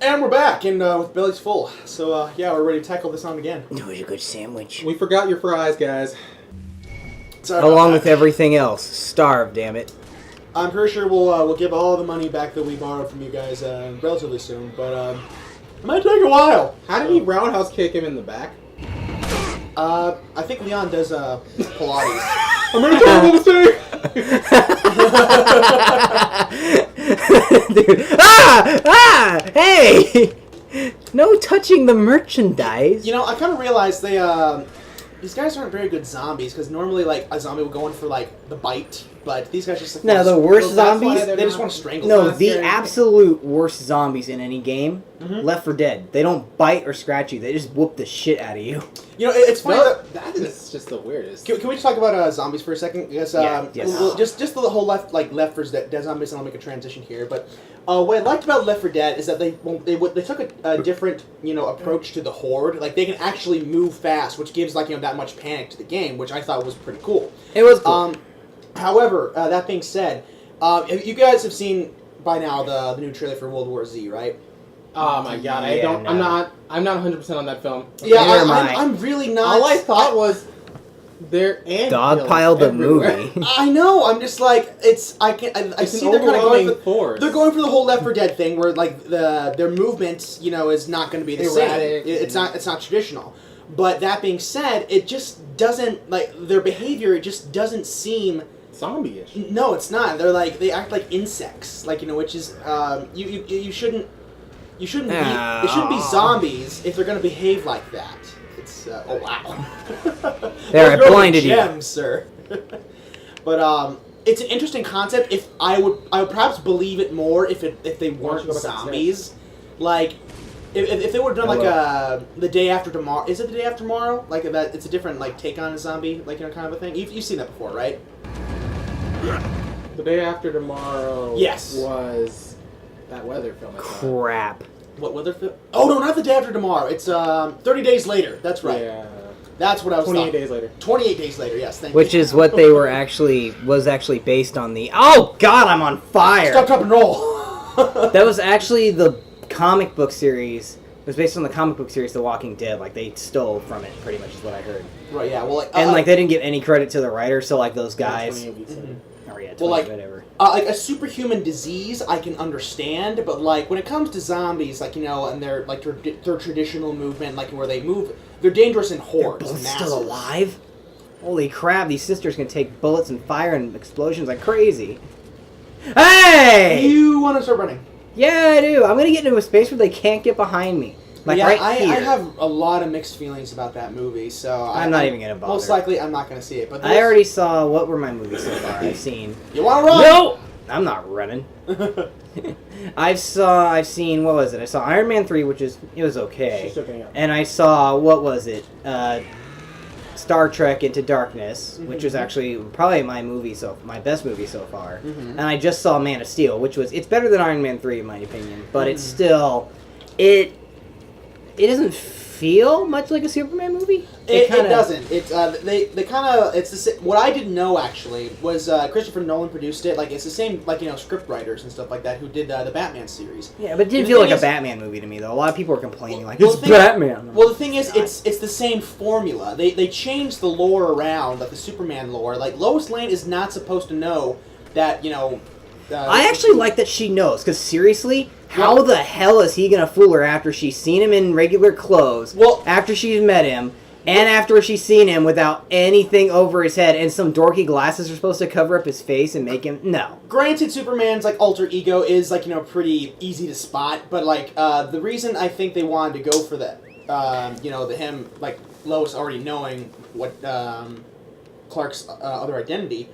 And we're back, and with bellies full. So, yeah, we're ready to tackle this on again. It was a good sandwich. We forgot your fries, guys. Along with everything else. Starved, damn it. I'm pretty sure we'll give all the money back that we borrowed from you guys relatively soon, but it might take a while. How did he roundhouse kick him in the back? I think Leon does Pilates. I made a terrible mistake! Dude. Hey! No touching the merchandise. You know, I kind of realized these guys aren't very good zombies, because normally, like, a zombie would go in for, like, the bite, but these guys just... No, the worst zombies... They just want to strangle No, them. the absolute worst zombies in any game, Left 4 Dead. They don't bite or scratch you, they just whoop the shit out of you. You know, it's funny that is just the weirdest. Can we just talk about zombies for a second? Yes. Yes. Just the whole Left 4 Dead zombies, and I'll make a transition here. But what I liked about Left 4 Dead is that they took a different approach to the horde. Like they can actually move fast, which gives that much panic to the game, which I thought was pretty cool. It was cool. However, that being said, you guys have seen by now the new trailer for World War Z, right? Oh my god, I'm not 100% on that film. Yeah, I'm really not. All I thought was they're Dogpile the movie. I know. I'm just like I see they're kind of going for they're going for the whole Left 4 Dead thing where like their movement is not going to be the same. It's not traditional. But that being said, it just doesn't their behavior. It just doesn't seem zombie-ish. No, it's not. They act like insects. Which is you shouldn't. It shouldn't be zombies if they're going to behave like that. It's oh wow. There, I blinded gems, you, sir. But it's an interesting concept. If I would perhaps believe it more if they weren't zombies. Like if they would have done the day after tomorrow. Is it the day after tomorrow? Like that? It's a different take on a zombie, kind of a thing. You've seen that before, right? The day after tomorrow. Yes. Was that weather film? Crap. What weather film? Oh no, not the day after tomorrow. It's 30 days later. That's right. Yeah. That's what I was 28 days later. 28 days later, yes, thank you. Which is what they were was actually based on the... Oh, God, I'm on fire! Stop, drop, and roll! That was actually the comic book series. It was based on the comic book series The Walking Dead. They stole from it, pretty much, is what I heard. Right, yeah, well... and, they didn't give any credit to the writers, so, those guys... Or, yeah, 20, whatever. A superhuman disease, I can understand, but, when it comes to zombies, and their traditional movement, where they move... They're dangerous in hordes. They're both still alive? Holy crap, these sisters can take bullets and fire and explosions like crazy. Hey! You want to start running? Yeah, I do. I'm going to get into a space where they can't get behind me. Right here. I have a lot of mixed feelings about that movie, so... I'm not even going to bother. Most likely, I'm not going to see it, but... I already saw... What were my movies so far I've seen? You want to run? No! I'm not running. I've seen, what was it? I saw Iron Man 3, it was okay. And I saw, what was it? Star Trek Into Darkness, which was actually probably my best movie so far. And I just saw Man of Steel, it's better than Iron Man 3 in my opinion, but it's still, it doesn't feel much like a Superman movie. It doesn't. It's they kind of what I didn't know actually was Christopher Nolan produced it. It's the same script writers and stuff like that who did the Batman series. Yeah, but it didn't feel like a Batman movie to me though. A lot of people were complaining it's Batman. Well, the thing is, it's the same formula. They changed the lore around, the Superman lore. Lois Lane is not supposed to know that I actually like that she knows, because seriously, how the hell is he going to fool her after she's seen him in regular clothes, after she's met him, and after she's seen him without anything over his head, and some dorky glasses are supposed to cover up his face and make him... No. Granted, Superman's, alter ego is, pretty easy to spot, but, the reason I think they wanted to go for that, Lois already knowing what Clark's other identity...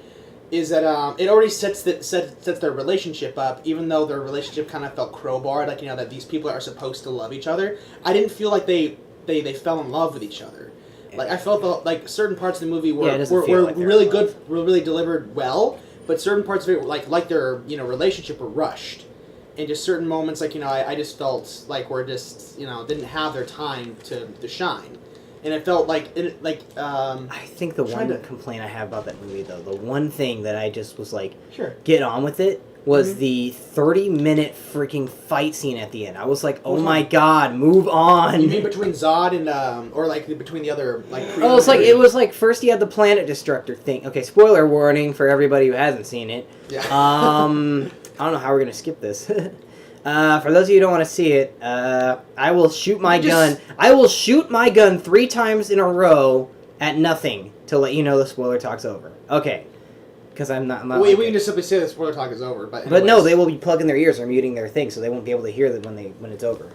is that it already sets their relationship up, even though their relationship kind of felt crowbarred, that these people are supposed to love each other. I didn't feel like they fell in love with each other. I felt certain parts of the movie were really good, were really delivered well, but certain parts of it, like their relationship were rushed, and just certain moments, I just felt we're just didn't have their time to shine. And it felt I think the one complaint I have about that movie, though, the one thing that I just was sure, get on with it, was the 30-minute freaking fight scene at the end. I was like, oh my god, move on. You mean between Zod and, or like between the other, like... Oh, it was like first you had the Planet Destructor thing. Okay, spoiler warning for everybody who hasn't seen it. Yeah. I don't know how we're going to skip this. For those of you who don't want to see it, I will shoot my gun. I will shoot my gun 3 times in a row at nothing to let you know the spoiler talk's over. Okay. Because I'm not we can just simply say the spoiler talk is over, but... But no, they will be plugging their ears or muting their thing, so they won't be able to hear them when it's over.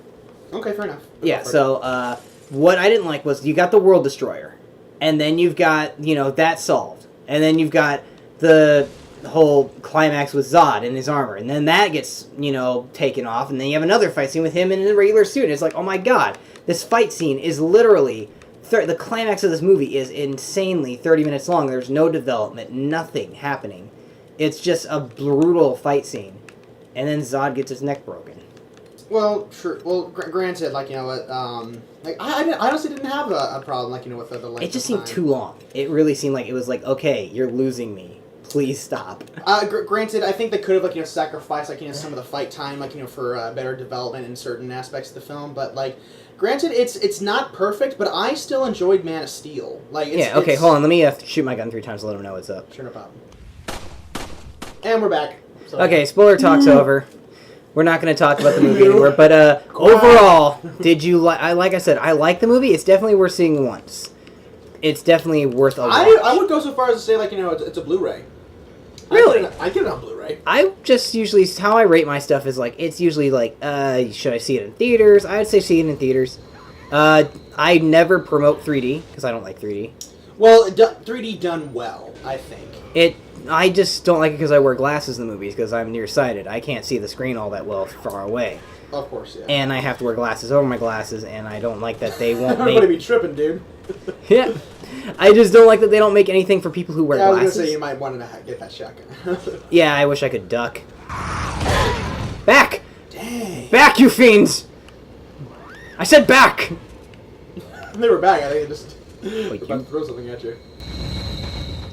Okay, fair enough. Yeah, so, what I didn't like was you got the World Destroyer, and then you've got, that solved, and then you've got the whole climax with Zod and his armor, and then that gets, taken off, and then you have another fight scene with him in a regular suit, and it's like, oh my god, this fight scene is literally... the climax of this movie is insanely 30 minutes long. There's no development, nothing happening. It's just a brutal fight scene. And then Zod gets his neck broken. Well, sure. Well, granted, like, I honestly didn't have a problem, like, with the length. It just seemed too long. It really seemed like it was like, okay, you're losing me. Please stop. Granted, I think they could have, sacrificed, some of the fight time, for better development in certain aspects of the film, but, granted, it's not perfect, but I still enjoyed Man of Steel. Okay, hold on. Let me shoot my gun 3 times to let him know what's up. Sure, no problem. And we're back. So. Okay, spoiler talk's over. We're not going to talk about the movie anymore, but overall, did you like I said, I like the movie. It's definitely worth seeing once. It's definitely worth a watch. I would go so far as to say, it's a Blu-ray. Really? I get it on Blu-ray. I just usually, how I rate my stuff is it's usually should I see it in theaters? I would say see it in theaters. I never promote 3D, because I don't like 3D. Well, 3D done well, I think. I just don't like it because I wear glasses in the movies, because I'm nearsighted. I can't see the screen all that well far away. Of course, yeah. And I have to wear glasses over my glasses, and I don't like that they won't I'm gonna be tripping, dude. Yeah. I just don't like that they don't make anything for people who wear glasses. I was gonna say you might want to get that shotgun. Yeah, I wish I could duck. Back! Dang. Back, you fiends! I said back! They were back. I think they just Wait, about to throw something at you.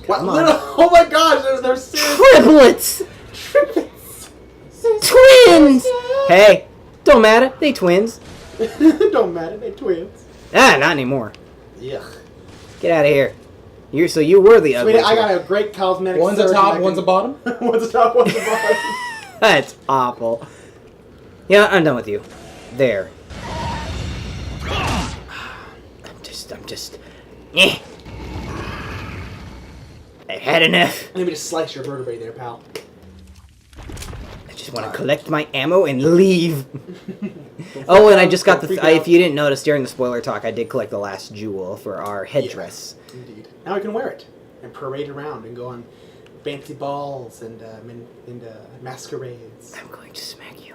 Come what? on. Oh my gosh! They're serious. Triplets! Triplets! Twins! Hey, don't matter. They twins. Don't matter. They twins. Ah, not anymore. Yuck. Get out of here. You were the ugly. Sweetie, I got a great cosmetic. One's a top, one's a bottom. One's a top, one's a bottom. That's awful. Yeah, I'm done with you. There. I'm just. Eh. I've had enough. Let me just slice your vertebrae there, pal. I just want to collect my ammo and leave. Oh, and I just got if you didn't notice during the spoiler talk, I did collect the last jewel for our headdress. Yeah, indeed. Now I can wear it and parade around and go on fancy balls and masquerades. I'm going to smack you.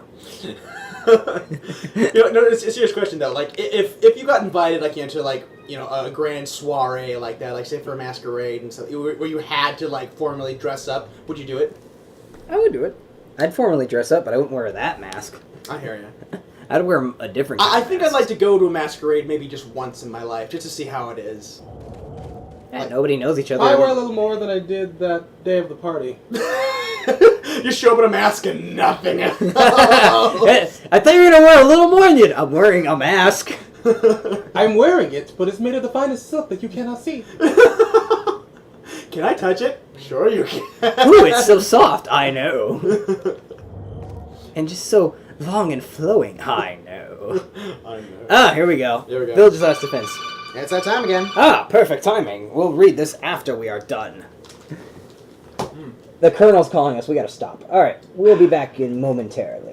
No, it's a serious question though. If you got invited, to a grand soiree like that, say for a masquerade and stuff, where you had to formally dress up, would you do it? I would do it. I'd formally dress up, but I wouldn't wear that mask. I hear you. I'd wear a different. I think I'd like to go to a masquerade maybe just once in my life, just to see how it is. Yeah, nobody knows each other. I wear a little more than I did that day of the party. You show up in a mask and nothing. I thought you were gonna wear a little more than you. I'm wearing a mask. I'm wearing it, but it's made of the finest silk that you cannot see. Can I touch it? Sure you can. Ooh, it's so soft. I know. And just so long and flowing. I know. I know. Ah, here we go. Here we go. Village Last Defense. It's that time again. Ah, perfect timing. We'll read this after we are done. The Colonel's calling us. We gotta stop. Alright, we'll be back in momentarily.